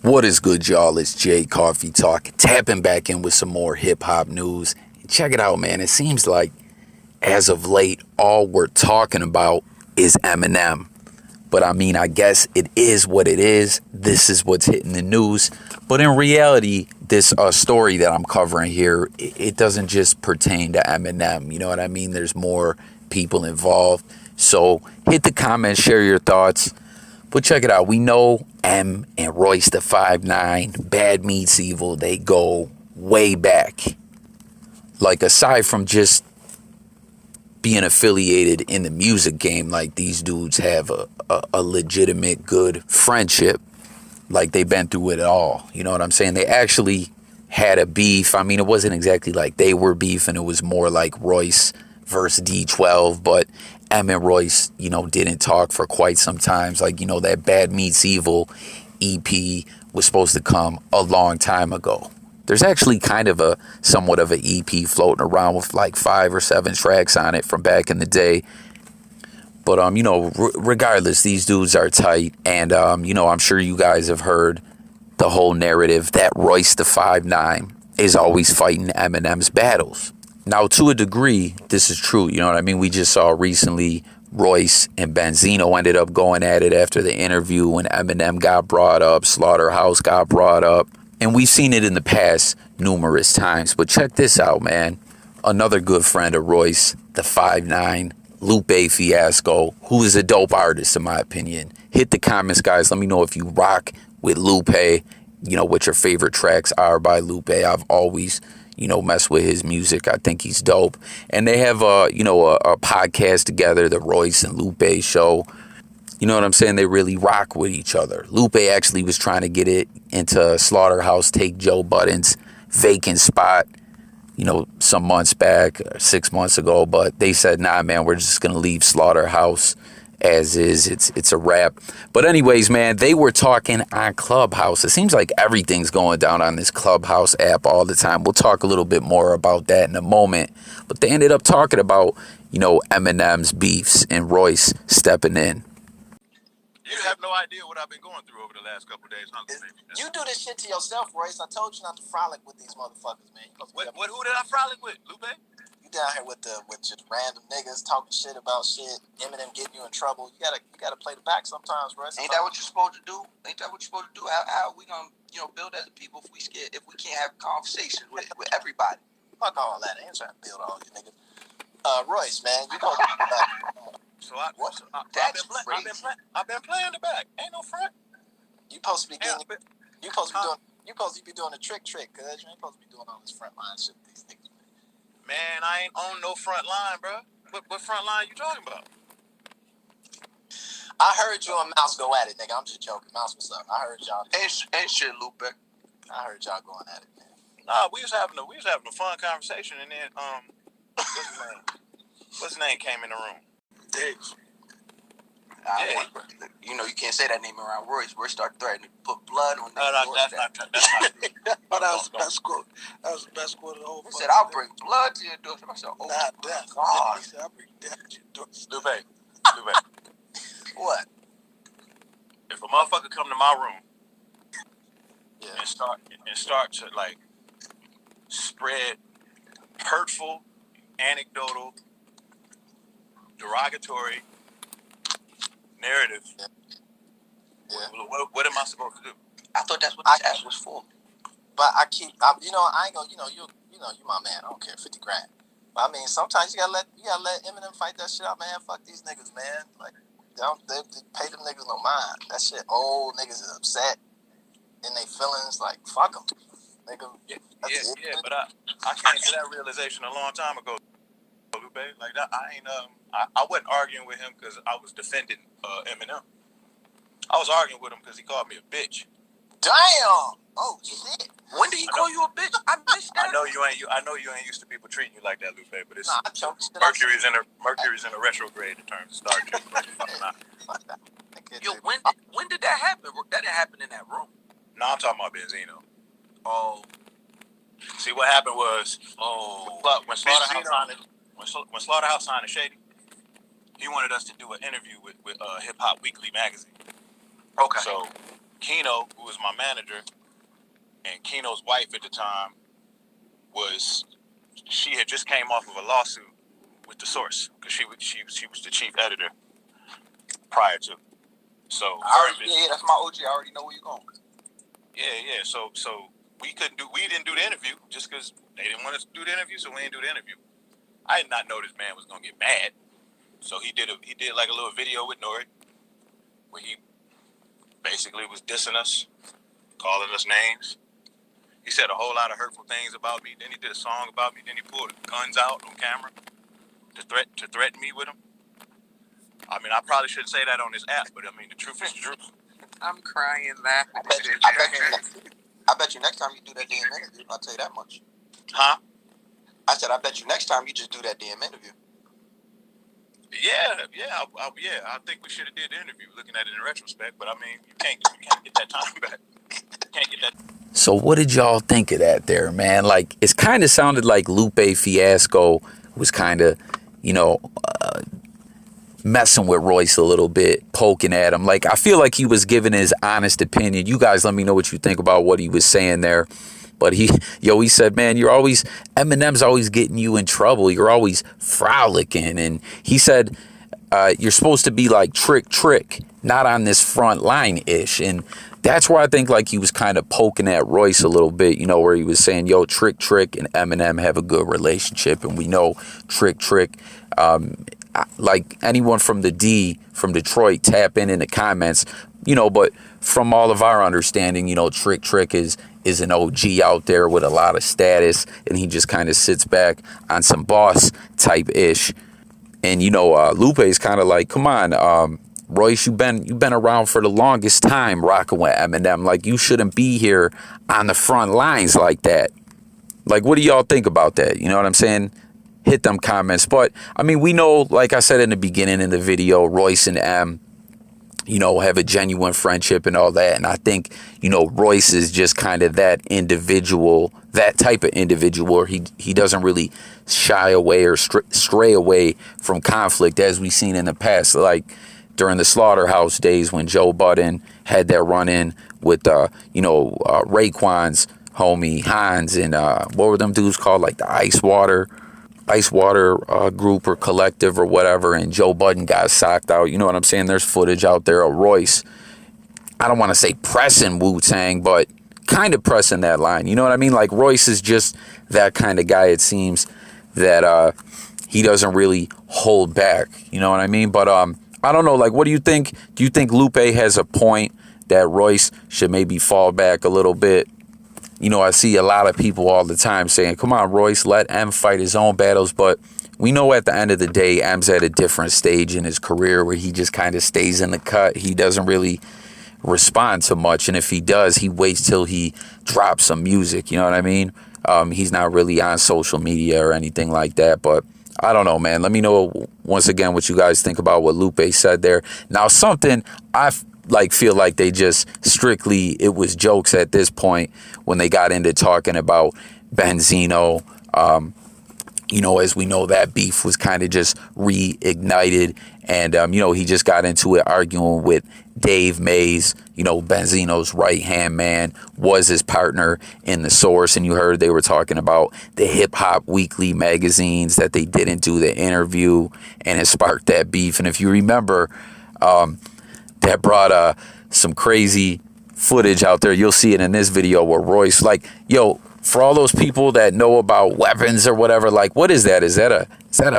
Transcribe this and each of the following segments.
What is good, y'all? It's Jay Coffee Talk, tapping back in with some more hip-hop news. Check it out, man. It seems like, as of late, all we're talking about is Eminem. But I mean, I guess it is what it is. This is what's hitting the news. But in reality, this story that I'm covering here, it doesn't just pertain to Eminem. You know what I mean? There's more people involved. So hit the comments, share your thoughts. But check it out. We know M and Royce the 5'9", Bad Meets Evil, they go way back. Like, aside from just being affiliated in the music game, like, these dudes have a legitimate good friendship. Like, they've been through it all. You know what I'm saying? They actually had a beef. I mean, it wasn't exactly like they were beefing. It was more like Royce versus D12, but M and Royce, didn't talk for quite some time. Like, that Bad Meets Evil EP was supposed to come a long time ago. There's actually kind of somewhat of an EP floating around with like 5 or 7 tracks on it from back in the day. But, regardless, these dudes are tight. And, I'm sure you guys have heard the whole narrative that Royce the 5'9" is always fighting Eminem's battles. Now, to a degree, this is true. You know what I mean? We just saw recently Royce and Benzino ended up going at it after the interview when Eminem got brought up, Slaughterhouse got brought up. And we've seen it in the past numerous times. But check this out, man. Another good friend of Royce, the 5'9", Lupe Fiasco, who is a dope artist in my opinion. Hit the comments, guys. Let me know if you rock with Lupe, what your favorite tracks are by Lupe. I've always mess with his music. I think he's dope. And they have a podcast together, the Royce and Lupe show. You know what I'm saying? They really rock with each other. Lupe actually was trying to get it into Slaughterhouse, take Joe Budden's vacant spot, some months back, 6 months ago. But they said, nah, man, we're just going to leave Slaughterhouse as is. It's a wrap. But anyways, man, they were talking on Clubhouse. It seems like everything's going down on this Clubhouse app all the time. We'll talk a little bit more about that in a moment. But they ended up talking about, Eminem's beefs and Royce stepping in. You have no idea what I've been going through over the last couple of days, huh? You do this shit to yourself, Royce. I told you not to frolic with these motherfuckers, man. Who did I frolic with, Lupe? You down here with just random niggas talking shit about shit. Eminem getting you in trouble. You gotta play the back sometimes, Royce. Ain't that what you're supposed to do? How are we gonna build as a people if we can't have conversations with everybody? Fuck all that. I ain't trying to build all you niggas. Royce, man, you supposed I've been playing the back. Ain't no front. You supposed to be getting. You supposed to be doing the trick, cause you ain't supposed to be doing all this front line shit with these niggas. Man, I ain't on no front line, bro. What front line you talking about? I heard you and Mouse go at it, nigga. I'm just joking. Mouse, what's up? I heard y'all. Ain't shit, Lupe. I heard y'all going at it, man. Nah, we was having a fun conversation, and then what's his name came in the room. Diggs. You can't say that name around Royce. Royce started threatening to put blood on. That's not true. Oh, that was the best quote. That was the best quote of the whole. He said, "I'll bring blood to your door." I said, "Oh, not death." God. He said, "I'll bring death to your door." Lupe. What? If a motherfucker come to my room, and start to like spread hurtful, anecdotal, derogatory narrative. Yeah. What am I supposed to do? I thought that's what this ass was for. But I ain't gonna, you my man. I don't care, 50 grand. But I mean, sometimes you gotta let Eminem fight that shit out, man. Fuck these niggas, man. Like, they pay them niggas no mind. That shit, old niggas is upset in their feelings. Like, fuck them, nigga. Yeah. But I came to that realization a long time ago. Lupe. Like that, I wasn't arguing with him because I was defending Eminem. I was arguing with him because he called me a bitch. Damn! Oh shit! When did he call you a bitch? I missed that. I know you ain't used to people treating you like that, Lupe. But it's Mercury's in a retrograde in terms of Star Trek. Yo, when did that happen? That didn't happen in that room. No, I'm talking about Benzino. Oh. See, what happened was when Slaughterhouse signed to Shady, he wanted us to do an interview with Hip Hop Weekly magazine. Okay. So Keno, who was my manager, and Keno's wife at the time she had just came off of a lawsuit with the Source because she was the chief editor prior to. So that's my OG. I already know where you're going. Yeah. So we didn't do the interview just because they didn't want us to do the interview, so we didn't do the interview. I did not know this man was gonna get mad, so he did like a little video with Nori where he basically was dissing us, calling us names. He said a whole lot of hurtful things about me. Then he did a song about me. Then he pulled guns out on camera to threaten me with them. I mean, I probably shouldn't say that on this app, but I mean, the truth is the truth. I'm crying laughing. I bet you next time you do that damn interview, I'll tell you that much. Huh? I said, I bet you next time you just do that damn interview. Yeah. I think we should have did the interview, looking at it in retrospect. But I mean, you can't get that time back. You can't get that. So what did y'all think of that there, man? Like, it's kind of sounded like Lupe Fiasco was kind of, messing with Royce a little bit, poking at him. Like, I feel like he was giving his honest opinion. You guys let me know what you think about what he was saying there. But he said, man, Eminem's always getting you in trouble. You're always frolicking. And he said, you're supposed to be like trick, not on this front line-ish. And that's where I think like he was kind of poking at Royce a little bit, where he was saying, yo, Trick and Eminem have a good relationship. And we know Trick, like anyone from the D, from Detroit, tap in the comments, but from all of our understanding, Trick is an OG out there with a lot of status, and he just kind of sits back on some boss type ish. And Lupe is kind of like, come on, Royce, you've been around for the longest time rocking with Eminem. Like, you shouldn't be here on the front lines like that. Like, what do y'all think about that? You know what I'm saying? Hit them comments. But I mean, we know, like I said in the beginning in the video, Royce and M, have a genuine friendship and all that. And I think, Royce is just kind of that individual, that type of individual where he doesn't really shy away or stray away from conflict, as we've seen in the past. Like during the Slaughterhouse days when Joe Budden had that run-in with, Raekwon's homie Hans and what were them dudes called? Like the Ice Water group or collective or whatever, and Joe Budden got socked out. You know what I'm saying? There's footage out there of Royce, I don't want to say pressing Wu-Tang, but kind of pressing that line. You know what I mean? Like Royce is just that kind of guy, it seems, that he doesn't really hold back. You know what I mean? But I don't know, like, what do you think? Do you think Lupe has a point that Royce should maybe fall back a little bit? I see a lot of people all the time saying, come on, Royce, let M fight his own battles. But we know at the end of the day, M's at a different stage in his career where he just kind of stays in the cut. He doesn't really respond to much. And if he does, he waits till he drops some music. You know what I mean? He's not really on social media or anything like that. But I don't know, man. Let me know once again what you guys think about what Lupe said there. Now, something feel like they just strictly, it was jokes at this point when they got into talking about Benzino. As we know, that beef was kind of just reignited. And, he just got into it arguing with Dave Mays, Benzino's right-hand man, was his partner in The Source. And you heard they were talking about the hip-hop weekly magazines, that they didn't do the interview, and it sparked that beef. And if you remember, that brought some crazy footage out there. You'll see it in this video where Royce, like, yo, for all those people that know about weapons or whatever, like, what is that? Is that a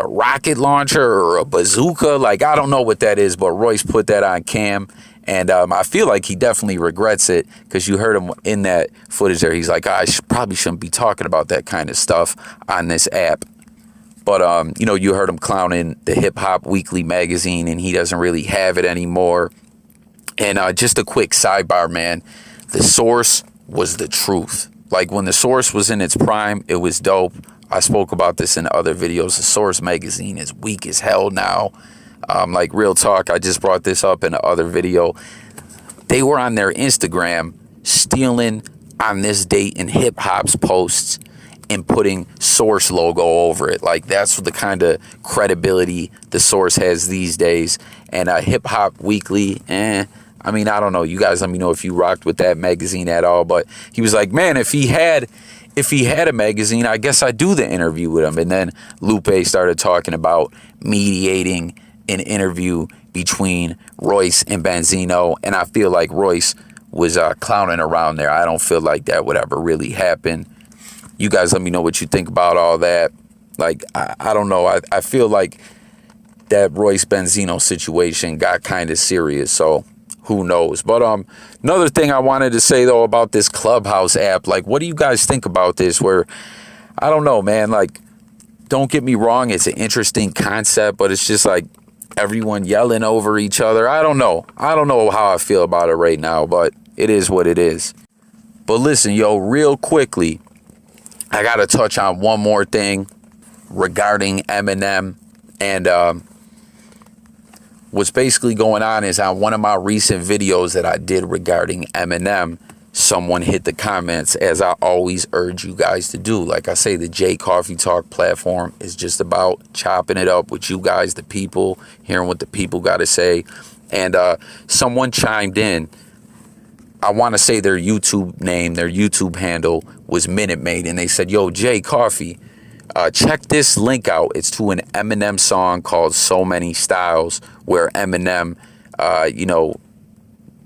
rocket launcher or a bazooka? Like, I don't know what that is, but Royce put that on cam. And I feel like he definitely regrets it, because you heard him in that footage there. He's like, I probably shouldn't be talking about that kind of stuff on this app. But, you heard him clowning the Hip Hop Weekly magazine, and he doesn't really have it anymore. And just a quick sidebar, man. The Source was the truth. Like, when The Source was in its prime, it was dope. I spoke about this in other videos. The Source magazine is weak as hell now. Like, real talk, I just brought this up in the other video. They were on their Instagram stealing on this date in hip hop's posts and putting Source logo over it. Like, that's the kind of credibility the Source has these days. And Hip Hop Weekly, I mean, I don't know. You guys let me know if you rocked with that magazine at all. But he was like, man, if he had a magazine, I guess I'd do the interview with him. And then Lupe started talking about mediating an interview between Royce and Benzino. And I feel like Royce was clowning around there. I don't feel like that would ever really happen. You guys let me know what you think about all that. Like, I don't know. I feel like that Royce Benzino situation got kind of serious. So who knows? But another thing I wanted to say, though, about this Clubhouse app, like, what do you guys think about this? Where, I don't know, man, like, don't get me wrong, it's an interesting concept, but it's just like everyone yelling over each other. I don't know how I feel about it right now, but it is what it is. But listen, yo, real quickly, I got to touch on one more thing regarding Eminem. And what's basically going on is on one of my recent videos that I did regarding Eminem, someone hit the comments, as I always urge you guys to do. Like I say, the J Coffee Talk platform is just about chopping it up with you guys, the people, hearing what the people got to say. And someone chimed in. I want to say their YouTube name, their YouTube handle was Minute Maid, and they said, yo, J Coffee, check this link out. It's to an Eminem song called So Many Styles, where Eminem,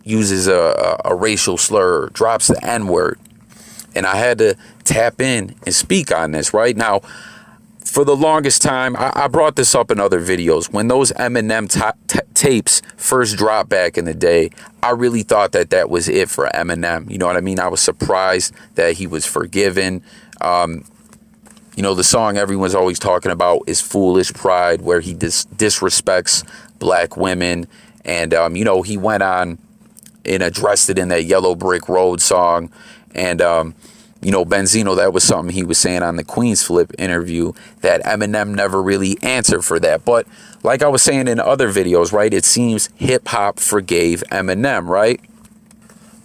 uses a racial slur, drops the N-word. And I had to tap in and speak on this right now. For the longest time, I brought this up in other videos. When those Eminem tapes first dropped back in the day, I really thought that was it for Eminem. You know what I mean? I was surprised that he was forgiven. The song everyone's always talking about is Foolish Pride, where he disrespects black women. And, he went on and addressed it in that Yellow Brick Road song. And, Benzino, that was something he was saying on the Queen's Flip interview that Eminem never really answered for that. But like I was saying in other videos, right, it seems hip-hop forgave Eminem, right?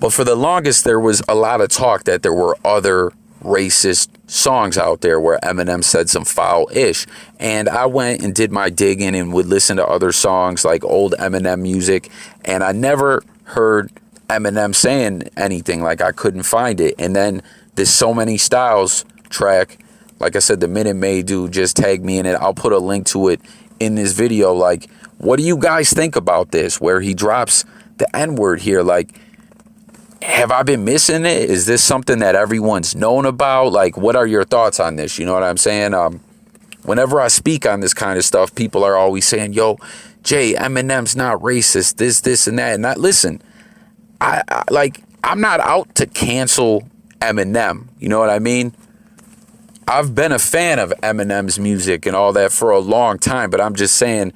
But for the longest, there was a lot of talk that there were other racist songs out there where Eminem said some foul-ish. And I went and did my digging and would listen to other songs like old Eminem music, and I never heard Eminem saying anything. Like, I couldn't find it. And then this So Many Styles track, like I said, the Minute Maid dude just tagged me in it. I'll put a link to it in this video. Like, what do you guys think about this, where he drops the N-word here? Like, have I been missing it? Is this something that everyone's known about? Like, what are your thoughts on this? You know what I'm saying? Whenever I speak on this kind of stuff, people are always saying, yo, Jay, Eminem's not racist, this, and that. And listen, I'm not out to cancel Eminem. You know what I mean? I've been a fan of Eminem's music and all that for a long time, but I'm just saying,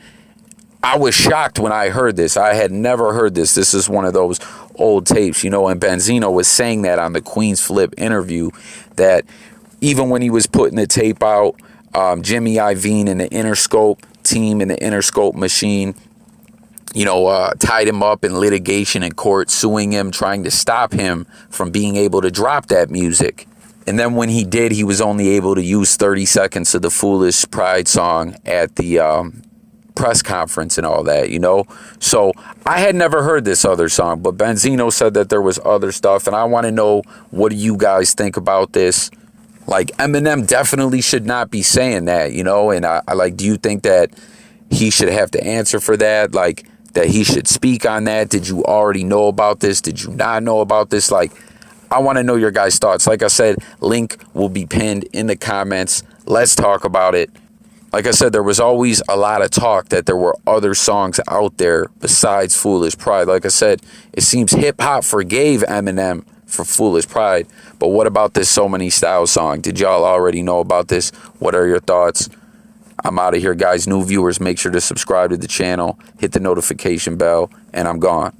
I was shocked when I heard this. I had never heard this. This is one of those old tapes, and Benzino was saying that on the Queen's Flip interview, that even when he was putting the tape out, Jimmy Iovine and the Interscope team and the Interscope machine, tied him up in litigation in court, suing him, trying to stop him from being able to drop that music. And then when he did, he was only able to use 30 seconds of the Foolish Pride song at the press conference and all that, So I had never heard this other song, but Benzino said that there was other stuff, and I want to know, what do you guys think about this? Like, Eminem definitely should not be saying that, and I do you think that he should have to answer for that? Like, that he should speak on that? Did you already know about this? Did you not know about this? Like, I want to know your guys' thoughts. Like I said, link will be pinned in the comments. Let's talk about it. Like I said, there was always a lot of talk that there were other songs out there besides Foolish Pride. Like I said, it seems hip-hop forgave Eminem for Foolish Pride. But what about this So Many Styles song? Did y'all already know about this? What are your thoughts? I'm out of here, guys. New viewers, make sure to subscribe to the channel, hit the notification bell, and I'm gone.